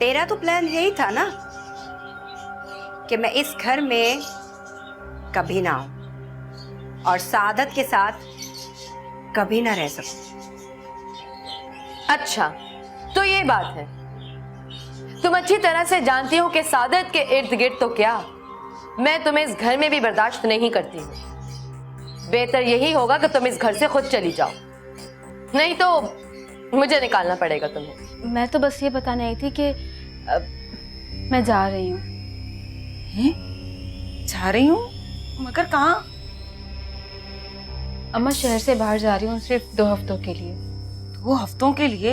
तेरा तो प्लान यही था ना कि मैं इस घर में कभी ना आऊं और सादत के साथ कभी ना रह सकूं। अच्छा, तो ये बात है। तुम अच्छी तरह से जानती हो कि सादत के इर्द गिर्द तो क्या, मैं तुम्हें इस घर में भी बर्दाश्त नहीं करती हूँ। बेहतर यही होगा कि तुम इस घर से खुद चली जाओ, नहीं तो मुझे निकालना पड़ेगा तुम्हें। मैं तो बस ये बताने आई थी कि मैं जा रही हूँ। जा रही हूँ? मगर कहाँ? अम्मा, शहर से बाहर जा रही हूँ सिर्फ 2 हफ्तों के लिए। 2 हफ्तों के लिए?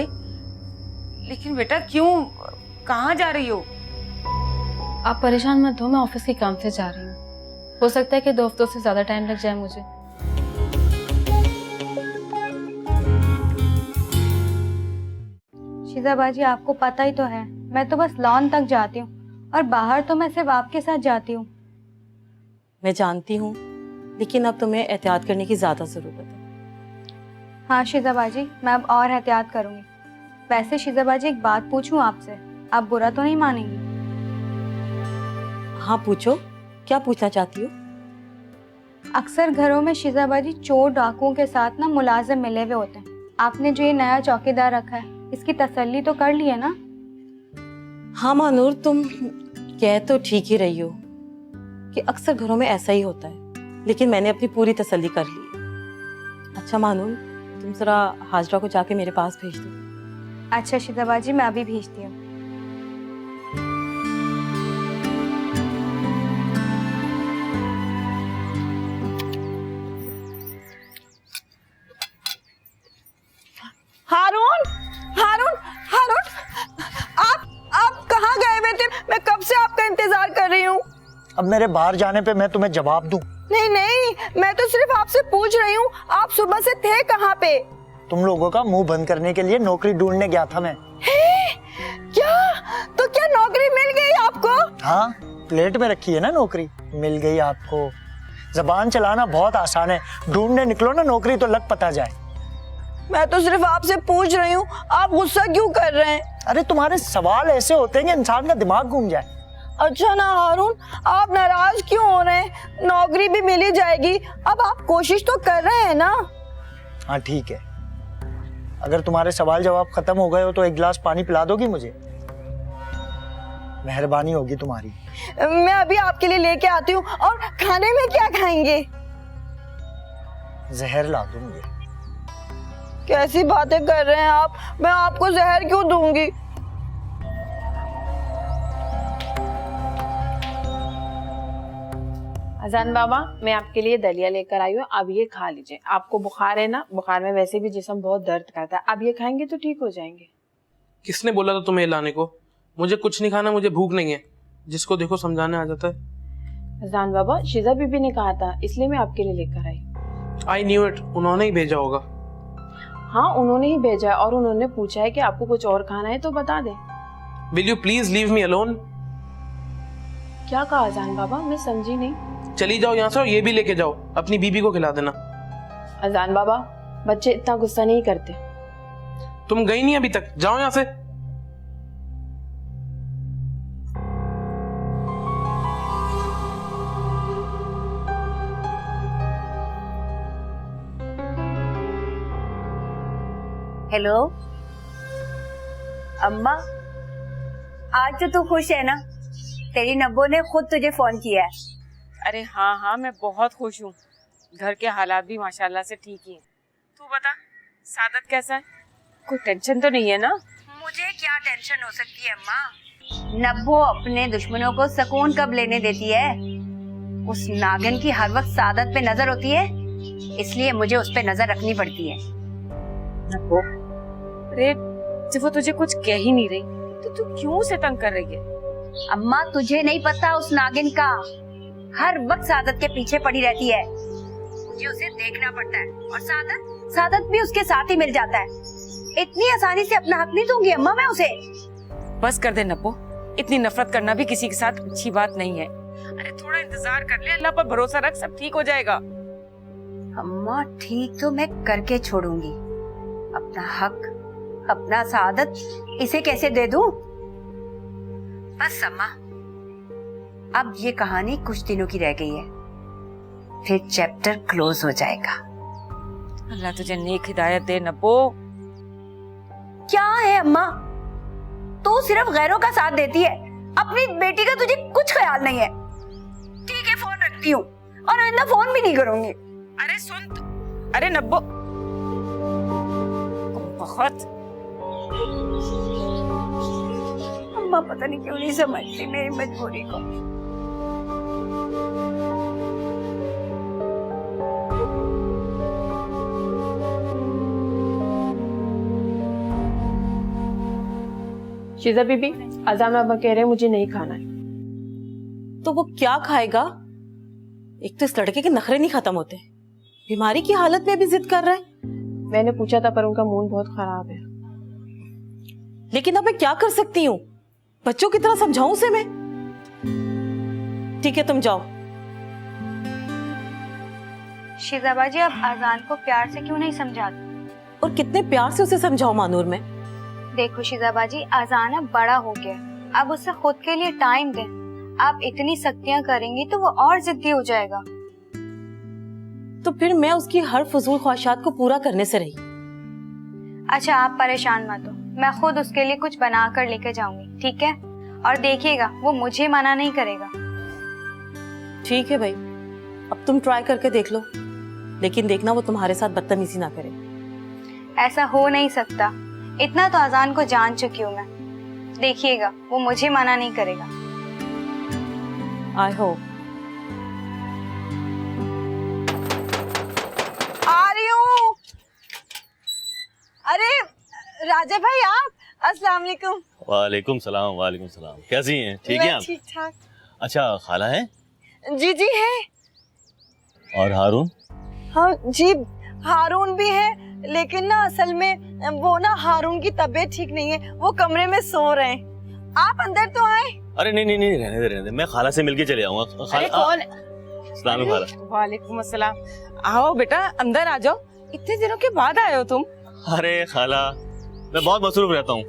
लेकिन बेटा क्यों, कहाँ जा रही हो? आप परेशान मत हो, मैं ऑफिस के काम से जा रही हूँ। हो सकता है कि 2 हफ्तों से ज्यादा टाइम लग जाए मुझे। शीजा बाजी, आपको पता ही तो है, मैं तो बस लॉन तक जाती हूँ और बाहर तो मैं सिर्फ आपके साथ जाती हूँ। मैं जानती हूँ, लेकिन अब तुम्हें एहतियात करने की ज्यादा जरूरत है। हाँ शीजा बाजी, मैं अब और एहतियात करूँगी। वैसे शीजा बाजी, एक बात पूछूं आपसे, आप बुरा तो नहीं मानेंगी? हाँ पूछो, क्या पूछना चाहती हो? अक्सर घरों में शीजा बाजी चोर डाकुओं के साथ ना मुलाजिम मिले हुए होते हैं। आपने जो ये नया चौकीदार रखा है, इसकी तसल्ली तो कर ली है ना? हाँ मानूर, तुम कह तो ठीक ही रही हो कि अक्सर घरों में ऐसा ही होता है, लेकिन मैंने अपनी पूरी तसल्ली कर ली। अच्छा मानूर, तुम जरा हाजरा को जाके मेरे पास भेज दो। अच्छा शीजा बाजी, मैं अभी भेजती हूँ। हारून, हारून, हारून, आप कहाँ गए हुए थे? मैं कब से आपका इंतजार कर रही हूँ। अब मेरे बाहर जाने पे मैं तुम्हें जवाब दूं? नहीं नहीं, मैं तो सिर्फ आपसे पूछ रही हूँ, आप सुबह से थे कहाँ पे? तुम लोगों का मुंह बंद करने के लिए नौकरी ढूंढने गया था मैं। क्या? तो क्या नौकरी मिल गई आपको? हाँ, प्लेट में रखी है ना नौकरी, मिल गई आपको। जबान चलाना बहुत आसान है, ढूंढने निकलो ना नौकरी तो लग पता जाए। मैं तो सिर्फ आपसे पूछ रही हूँ, आप गुस्सा क्यों कर रहे हैं? अरे तुम्हारे सवाल ऐसे होते हैं कि इंसान का दिमाग घूम जाए। अच्छा ना हारून, आप नाराज क्यों हो रहे हैं? नौकरी भी मिल ही जाएगी, अब आप कोशिश तो कर रहे हैं ना। हाँ ठीक है, अगर तुम्हारे सवाल जवाब खत्म हो गए हो तो एक गिलास पानी पिला दोगी मुझे? मेहरबानी होगी तुम्हारी। मैं अभी आपके लिए लेके आती हूँ। और खाने में क्या खाएंगे? जहर ला दूंगी। कैसी बातें कर रहे हैं आप? मैं आपको जहर क्यों दूंगी? अजान बाबा, मैं आपके लिए दलिया लेकर आई हूँ, अब ये खा लीजिए। आपको बुखार है ना, बुखार में वैसे भी जिस्म बहुत दर्द करता है, अब ये खाएंगे तो ठीक हो जाएंगे। किसने बोला था तुम्हें लाने को? मुझे कुछ नहीं खाना, मुझे भूख नहीं है। जिसको देखो समझाने आ जाता है। अजान बाबा, शीजा बीबी ने कहा था, इसलिए मैं आपके लिए लेकर आई। आई न्यू इट, उन्होंने ही भेजा होगा। हाँ, उन्होंने ही भेजा है और उन्होंने पूछा है कि आपको कुछ और खाना है तो बता दें। Will you please leave me alone? क्या कहा अजान बाबा, मैं समझी नहीं। चली जाओ यहाँ से और ये भी लेके जाओ, अपनी बीबी को खिला देना। अजान बाबा, बच्चे इतना गुस्सा नहीं करते। तुम गई नहीं अभी तक, जाओ यहाँ से। हेलो अम्मा, आज तो तू खुश है ना? तेरी नब्बो ने खुद तुझे फोन किया है। अरे हाँ हाँ, मैं बहुत खुश हूँ। घर के हालात भी माशाल्लाह से ठीक ही हैं। तू बता, सादत कैसा है? कोई टेंशन तो नहीं है ना? मुझे क्या टेंशन हो सकती है अम्मा? नब्बो अपने दुश्मनों को सुकून कब लेने देती है? उस नागिन की हर वक्त सादत पे नजर होती है, इसलिए मुझे उस पे नजर रखनी पड़ती है। नब्बो, अरे जब वो तुझे कुछ कह ही नहीं रही तो तू क्यों उसे तंग कर रही है? अम्मा, तुझे नहीं पता उस नागिन का हर वक्त सादत के पीछे पड़ी रहती है। मुझे उसे देखना पड़ता है और सादत भी उसके साथ ही मिल जाता है। इतनी आसानी से अपना हक नहीं दूंगी अम्मा मैं उसे। बस कर दे नब्बो, इतनी नफरत करना भी किसी के साथ अच्छी बात नहीं है। अरे थोड़ा इंतजार कर ले, अल्लाह पर भरोसा रख, सब ठीक हो जाएगा। अम्मा ठीक तो मैं करके छोड़ूंगी, अपना हक, अपना सादत इसे कैसे दे दूं? बस अम्मा, अब ये कहानी कुछ दिनों की रह गई है, फिर चैप्टर क्लोज हो जाएगा। अल्लाह तुझे नेक हिदायत दे नब्बो। क्या है अम्मा, तू सिर्फ गैरों का साथ देती है, अपनी बेटी का तुझे कुछ ख्याल नहीं है। ठीक है, फोन रखती हूँ और आइंदा फोन भी नहीं करूंगी। अरे सुन तू, अरे नब्बो, बहुत अम्मा पता नहीं क्यों नहीं समझती मेरी मजबूरी को। शीजा बीबी, अजान बाबा कह रहे हैं मुझे नहीं खाना है। तो वो क्या खाएगा? एक तो इस लड़के के नखरे नहीं खत्म होते, बीमारी की हालत में भी जिद कर रहा है। मैंने पूछा था पर उनका मूड बहुत खराब है। लेकिन अब मैं क्या कर सकती हूँ? बच्चों की तरह समझाऊं उसे मैं? ठीक है, तुम जाओ। शिजाबाजी, आप अजान को प्यार से क्यों नहीं समझाते? और कितने प्यार से उसे समझाओ मानूर में। देखो शिजाबाजी, अजान अब बड़ा हो गया, अब उसे खुद के लिए टाइम दें। आप इतनी सख्तियां करेंगी तो वो और जिद्दी हो जाएगा। तो फिर मैं उसकी हर फजूल ख्वाहिशात को पूरा करने से रही। अच्छा, आप परेशान मत हो, मैं खुद उसके लिए कुछ बना कर लेकर जाऊंगी, ठीक है? और देखिएगा वो मुझे मना नहीं करेगा। ठीक है भाई, अब तुम ट्राई करके देख लो, लेकिन देखना वो तुम्हारे साथ बदतमीजी ना करे। ऐसा हो नहीं सकता, इतना तो अजान को जान चुकी हूँ मैं। देखिएगा वो मुझे मना नहीं करेगा। I hope. आ रही हूँ। अरे राजा भाई, आप? अस्सलाम वालेकुम। वालेकुम सलाम। वालेकुम सलाम। कैसी हैं? ठीक है आप? ठीक ठाक। अच्छा, खाला है? जी जी है। और हारून? हाँ जी, हारून भी है, लेकिन ना असल में वो ना हारून की तबीयत ठीक नहीं है, वो कमरे में सो रहे हैं। आप अंदर तो आए। अरे नहीं नहीं नहीं, रहने दे। मैं खाला से मिलके चले आऊंगा। अरे कौन? सलाम खाला। वालेकुम अस्सलाम। आओ बेटा, अंदर आ जाओ, इतने दिनों के बाद आए हो तुम। अरे खाला, मैं बहुत मसरूफ रहता हूँ,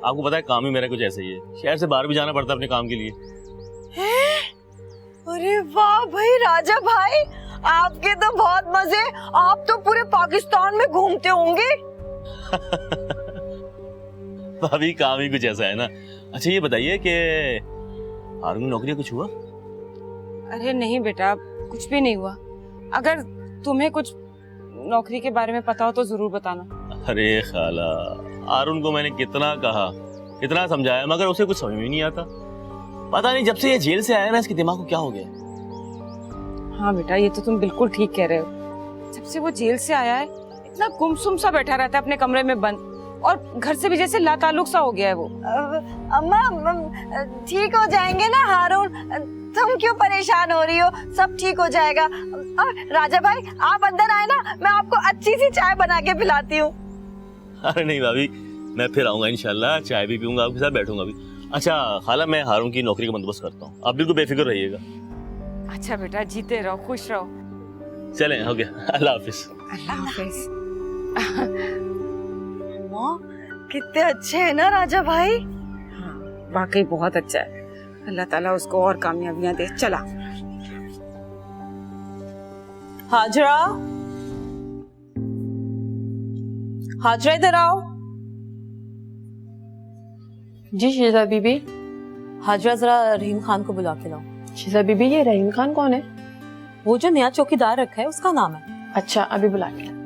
आपको पता है, काम ही मेरा कुछ ऐसा ही है। शहर से बाहर भी जाना पड़ता है अपने काम के लिए। अरे वाह भाई राजा भाई, आपके तो बहुत मजे, आप तो पूरे पाकिस्तान में घूमते होंगे। भाभी, काम ही कुछ ऐसा है ना। अच्छा ये बताइए कि हारून नौकरी कुछ हुआ? अरे नहीं बेटा, कुछ भी नहीं हुआ। अगर तुम्हें कुछ नौकरी के बारे में पता हो तो जरूर बताना। अरे खाला, हारून को मैंने कितना कहा, कितना समझाया, मगर उसे कुछ समझ में नहीं आता। पता नहीं जब से ये जेल से आया ना, इसके दिमाग को क्या हो गया। हाँ बेटा, ये तो तुम बिल्कुल ठीक कह रहे हो। जब से वो जेल से आया है, इतना गुमसुम सा बैठा रहता है अपने कमरे में बंद, और घर से भी जैसे लाताल्लुक सा हो गया है वो। अम्मा, ठीक हो जाएंगे ना हारून, तुम क्यों परेशान हो रही हो? सब ठीक हो जाएगा। राजा भाई, आप अंदर आए ना, मैं आपको अच्छी सी चाय बना के पिलाती हूँ। अरे नहीं भाभी, मैं फिर आऊंगा इंशाल्लाह, चाय भी पीऊंगा, आपके साथ बैठूंगा भी। अच्छा खाला, मैं हारून की नौकरी का बंदोबस्त करता हूँ, आप बिल्कुल बेफिक्र रहिएगा। अच्छा बेटा, जीते रहो, खुश रहो। चलें, हो गया, अल्लाह हाफिज। अल्लाह हाफिज। कितने अच्छे हैं ना राजा भाई। हाँ, वाकई बहुत अच्छा है। अल्लाह ताला उसको और कामयाबियां दे। चला हाजरा, हाजरा इधर आओ। जी शीजा बीबी। हाजरा, जरा रहीम खान को बुला के लाओ। शीजा बीबी, ये रहीम खान कौन है? वो जो नया चौकीदार रखा है, उसका नाम है। अच्छा, अभी बुला के लाओ।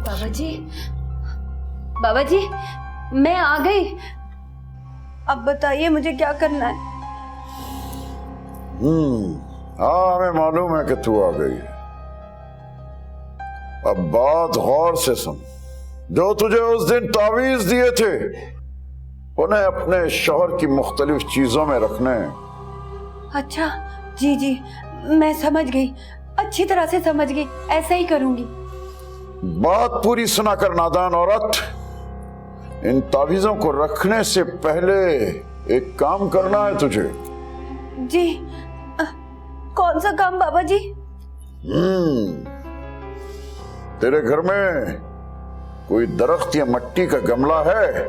बाबा जी, बाबा जी, मैं आ गई। अब बताइए मुझे क्या करना है? हाँ, हमें मालूम है कि तू आ गई। अब बात गौर से सुन। जो तुझे उस दिन तावीज दिए थे, उन्हें अपने शौहर की मुख्तलिफ चीजों में रखने हैं। अच्छा, जी जी, मैं समझ गई, अच्छी तरह से समझ गई, ऐसा ही करूंगी। बात पूरी सुना कर नादान औरत, इन तावीजों को रखने से पहले एक काम करना है तुझे। जी। कौन सा काम बाबा जी? तेरे घर में कोई दरख्त या मट्टी का गमला है,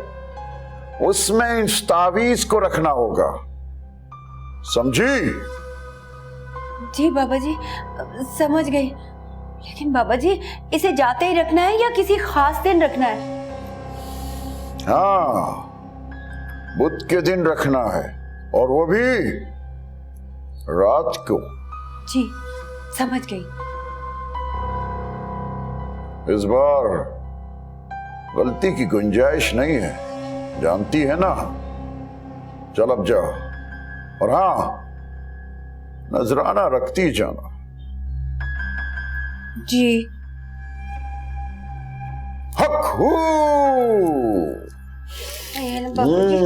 उसमें इस तावीज को रखना होगा, समझी? जी बाबा जी, समझ गई। लेकिन बाबा जी, इसे जाते ही रखना है या किसी खास दिन रखना है? हाँ, बुध के दिन रखना है, और वो भी रात को। जी समझ गई। इस बार गलती की गुंजाइश नहीं है, जानती है ना? चल अब जा, और हाँ, नजराना रखती जाना। जी। हक हू। बाबा जी।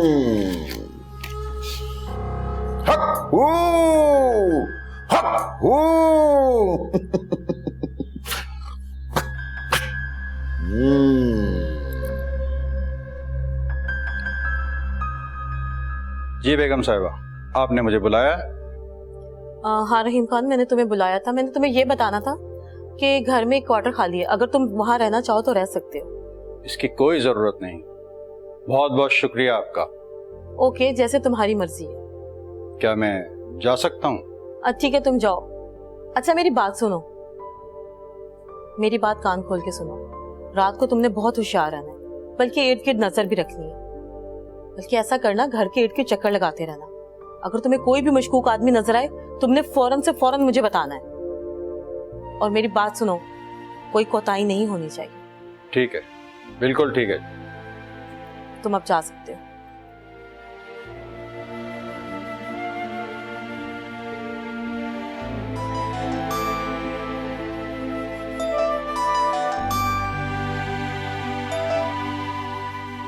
हक हू, हक हू। जी बेगम साहिबा, आपने मुझे बुलाया? हाँ रहीम खान, मैंने तुम्हें बुलाया था। मैंने तुम्हें ये बताना था कि घर में एक क्वार्टर खाली है, अगर तुम वहां रहना चाहो तो रह सकते हो। इसकी कोई जरूरत नहीं, बहुत बहुत शुक्रिया आपका। ओके, जैसे तुम्हारी मर्जी है। क्या मैं जा सकता हूँ? ठीक है, तुम जाओ। अच्छा मेरी बात सुनो, मेरी बात कान खोल के सुनो। रात को तुमने बहुत होशियार रहना है, बल्कि इर्द गिर्द नजर भी रखनी है। बल्कि ऐसा करना, घर के इर्द गिर्द चक्कर लगाते रहना। अगर तुम्हें कोई भी मशकूक आदमी नजर आए, तुमने फौरन से फौरन मुझे बताना है। और मेरी बात सुनो, कोई कोताही नहीं होनी चाहिए। ठीक है, बिल्कुल ठीक है। तुम अब जा सकते हो।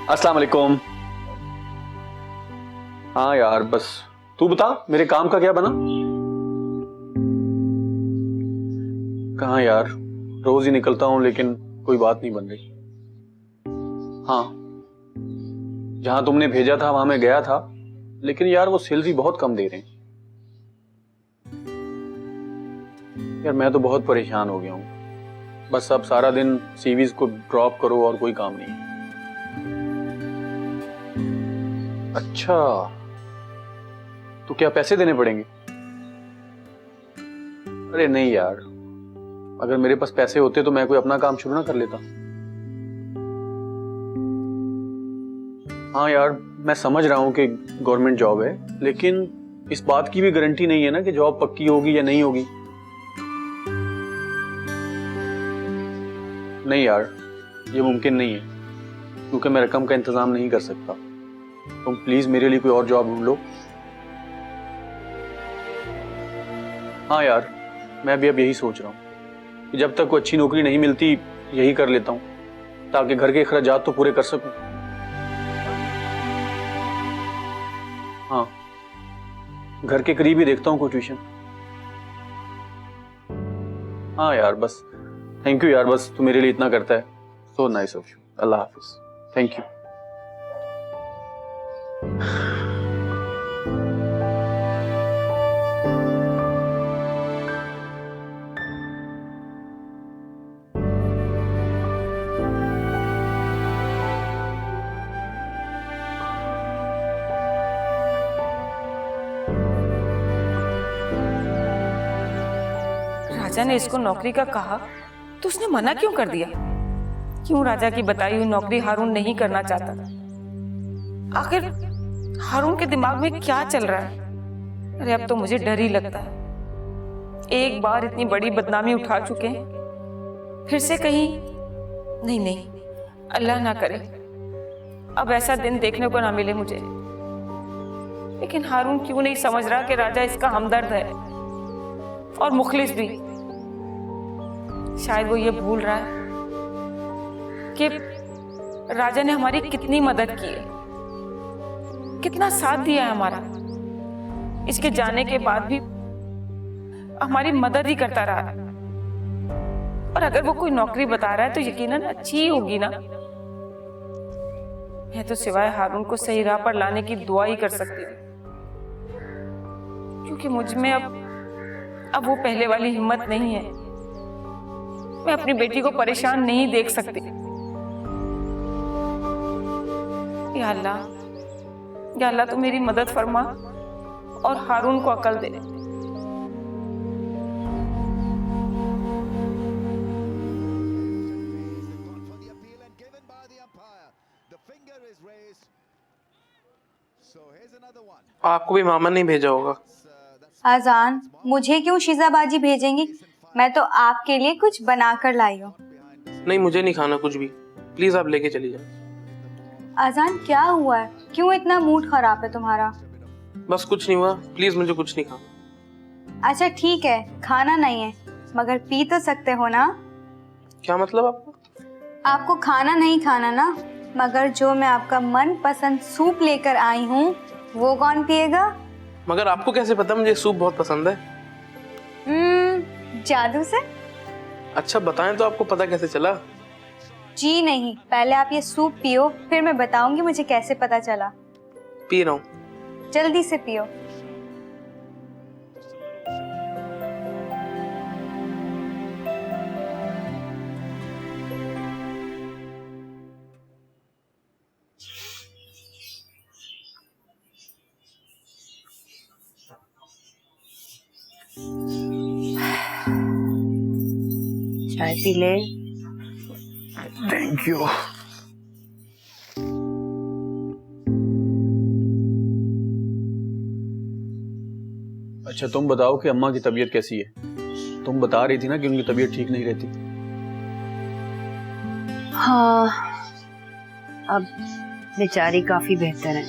अस्सलाम वालेकुम। हाँ यार, बस तू बता मेरे काम का क्या बना? कहाँ यार, रोज ही निकलता हूं लेकिन कोई बात नहीं बन रही। हाँ, जहां तुमने भेजा था वहां मैं गया था, लेकिन यार वो सैलरी बहुत कम दे रहे हैं। यार मैं तो बहुत परेशान हो गया हूं। बस अब सारा दिन सीवीज को ड्रॉप करो और कोई काम नहीं। अच्छा, तो क्या पैसे देने पड़ेंगे? अरे नहीं यार, अगर मेरे पास पैसे होते तो मैं कोई अपना काम शुरू ना कर लेता। हाँ यार, मैं समझ रहा हूं कि गवर्नमेंट जॉब है, लेकिन इस बात की भी गारंटी नहीं है ना कि जॉब पक्की होगी या नहीं होगी। नहीं यार, ये मुमकिन नहीं है, क्योंकि मैं रकम का इंतजाम नहीं कर सकता। तुम प्लीज मेरे लिए कोई और जॉब ढूंढ लो। हाँ यार, मैं भी अब यही सोच रहा हूँ कि जब तक कोई अच्छी नौकरी नहीं मिलती यही कर लेता हूँ, ताकि घर के अखराजात तो पूरे कर सकूं। हाँ, घर के करीब ही देखता हूँ कोई ट्यूशन। हाँ यार, बस थैंक यू यार, बस तू मेरे लिए इतना करता है। So nice of you. अल्लाह हाफिज। Thank you. राजा ने इसको नौकरी का कहा तो उसने मना क्यों कर दिया? क्यों राजा की बताई हुई नौकरी हारून नहीं करना चाहता? आखिर हारून के दिमाग में क्या चल रहा है? अरे अब तो मुझे डर ही लगता है। एक बार इतनी बड़ी बदनामी उठा चुके हैं, फिर से कहीं नहीं। नहीं, अल्लाह ना करे अब ऐसा दिन देखने को ना मिले मुझे। लेकिन हारून क्यों नहीं समझ रहा कि राजा इसका हमदर्द है और मुखलिस भी। शायद वो ये भूल रहा है कि राजा ने हमारी कितनी मदद की है, कितना साथ दिया है हमारा। इसके जाने के बाद भी हमारी मदद ही करता रहा। और अगर वो कोई नौकरी बता रहा है तो यकीनन अच्छी ही होगी ना। मैं तो सिवाय हारून को सही राह पर लाने की दुआ ही कर सकती हूँ, क्योंकि मुझ में अब वो पहले वाली हिम्मत नहीं है। मैं अपनी बेटी को परेशान नहीं देख सकती। या अल्लाह तू मेरी मदद फरमा और हारून को अकल दे। आपको भी मामा नहीं भेजा होगा। अजान, मुझे क्यों शीजाबाजी भेजेंगी? मैं तो आपके लिए कुछ बना कर लाई हूँ। नहीं, मुझे नहीं खाना कुछ भी, प्लीज आप लेके चली जाओ। अजान, क्या हुआ है? क्यों इतना मूड खराब है तुम्हारा? बस कुछ नहीं हुआ, प्लीज मुझे कुछ नहीं खाना। अच्छा ठीक है, खाना नहीं है मगर पी तो सकते हो ना? क्या मतलब आपको? आपको खाना नहीं खाना ना, मगर जो मैं आपका मनपसंद सूप लेकर आई हूँ वो कौन पिएगा? मगर आपको कैसे पता मुझे सूप बहुत पसंद है? जादू से? अच्छा बताएं तो आपको पता कैसे चला? जी नहीं, पहले आप ये सूप पियो, फिर मैं बताऊंगी मुझे कैसे पता चला। पी रहा हूँ। जल्दी से पियो। चाय पी ले। Thank you. अच्छा तुम बताओ कि अम्मा की तबीयत कैसी है? तुम बता रही थी ना कि उनकी तबीयत ठीक नहीं रहती। हाँ, अब बेचारी काफी बेहतर है,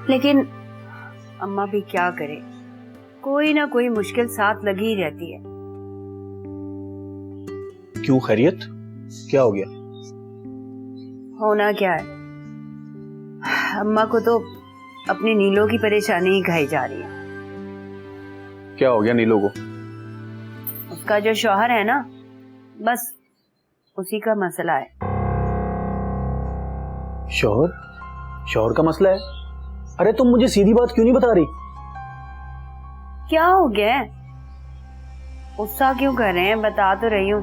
लेकिन अम्मा भी क्या करे, कोई ना कोई मुश्किल साथ लगी ही रहती है। क्यों, खैरियत? क्या हो गया? होना क्या है, अम्मा को तो अपनी नीलो की परेशानी ही खाई जा रही है। क्या हो गया नीलो को? उसका जो शौहर है ना, बस उसी का मसला है। शौहर का मसला है? अरे तुम मुझे सीधी बात क्यों नहीं बता रही? क्या हो गया है? गुस्सा क्यों कर रहे हैं? बता तो रही हूँ।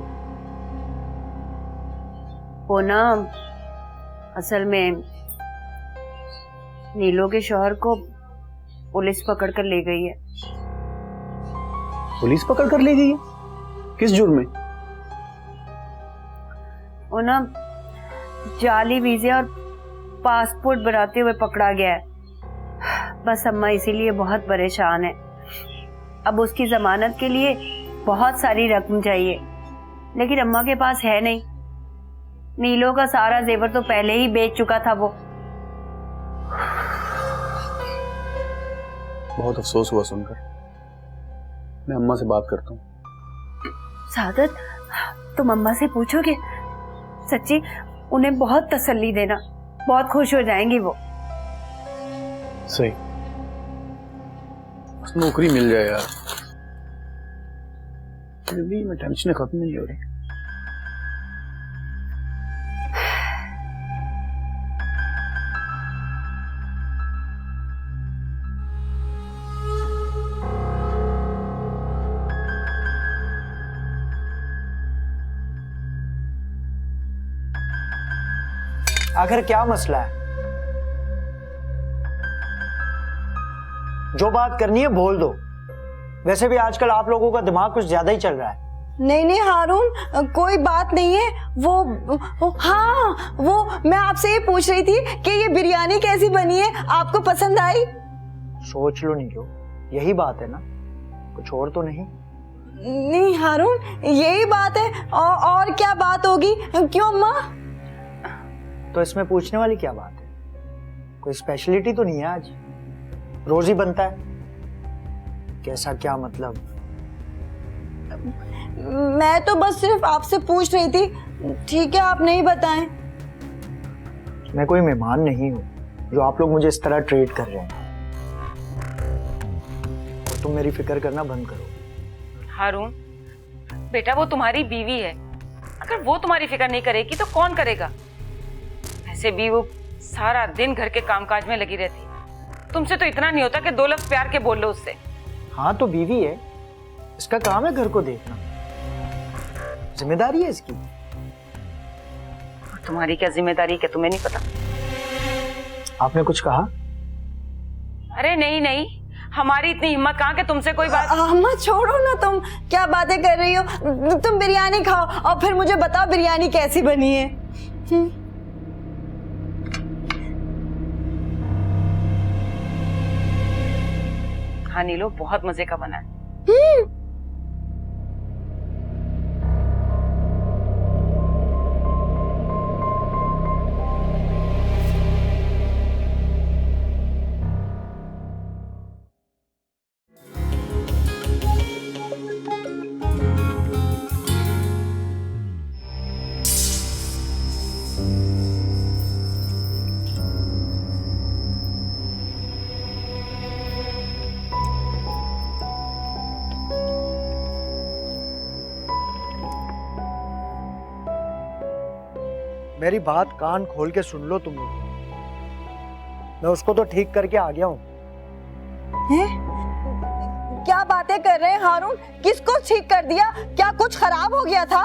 वो ना असल में नीलो के शौहर को पुलिस पकड़ कर ले गई है। पुलिस पकड़ कर ले गई है? किस जुर्म में? वो ना जाली वीजे और पासपोर्ट बनाते हुए पकड़ा गया है। बस अम्मा इसीलिए बहुत परेशान है। अब उसकी जमानत के लिए बहुत सारी रकम चाहिए, लेकिन अम्मा के पास है नहीं। नीलो का सारा जेवर तो पहले ही बेच चुका था वो। बहुत अफसोस हुआ सुनकर। मैं अम्मा से बात करता हूँ। सादत, तुम अम्मा से पूछोगे? सच्ची, उन्हें बहुत तसल्ली देना, बहुत खुश हो जाएंगी वो। सही, बस नौकरी मिल जाए यार। जिंदगी में टेंशन खत्म नहीं हो रही। आखिर क्या मसला है? जो बात करनी है बोल दो। वैसे भी आजकल आप लोगों का दिमाग कुछ ज्यादा ही चल रहा है। नहीं हारून, कोई बात नहीं है। वो मैं आपसे ये पूछ रही थी कि ये बिरयानी कैसी बनी है, आपको पसंद आई? सोच लो नीलो, यही बात है ना, कुछ और तो नहीं? नहीं हारून, यही बात है। और क्या बात होगी? क्यों अम्मा? तो इसमें पूछने वाली क्या बात है? कोई स्पेशलिटी तो नहीं है आज? रोज ही बनता है। कैसा क्या मतलब? मैं तो बस सिर्फ आपसे पूछ रही थी। ठीक है, आप नहीं बताएं। मैं कोई मेहमान नहीं हूँ जो आप लोग मुझे इस तरह ट्रीट कर रहे हैं। तो तुम मेरी फिक्र करना बंद करो। हारून बेटा, वो तुम्हारी बीवी है। अगर वो तुम्हारी फिक्र नहीं करेगी तो कौन करेगा? ऐसे भी वो सारा दिन घर के कामकाज में लगी रहती है। तुमसे तो इतना नहीं होता कि 2 लफ्ज प्यार के बोल लो उससे। हाँ तो बीवी है, इसका काम है घर को देखना, जिम्मेदारी है इसकी। और तुम्हारी क्या जिम्मेदारी क्या तुम्हें नहीं पता? आपने कुछ कहा? अरे नहीं नहीं, हमारी इतनी हिम्मत कहाँ कि तुमसे कोई बात। अम्मा छोड़ो ना, तुम क्या बातें कर रही हो? तुम बिरयानी खाओ और फिर मुझे बताओ बिरयानी कैसी बनी है। हाँ नीलो, बहुत मजे का बना है। मेरी बात कान खोल के सुन लो तुम लोग। मैं उसको तो ठीक करके आ गया हूँ। क्या बातें कर रहे हैं हारून? किसको ठीक कर दिया? क्या कुछ खराब हो गया था?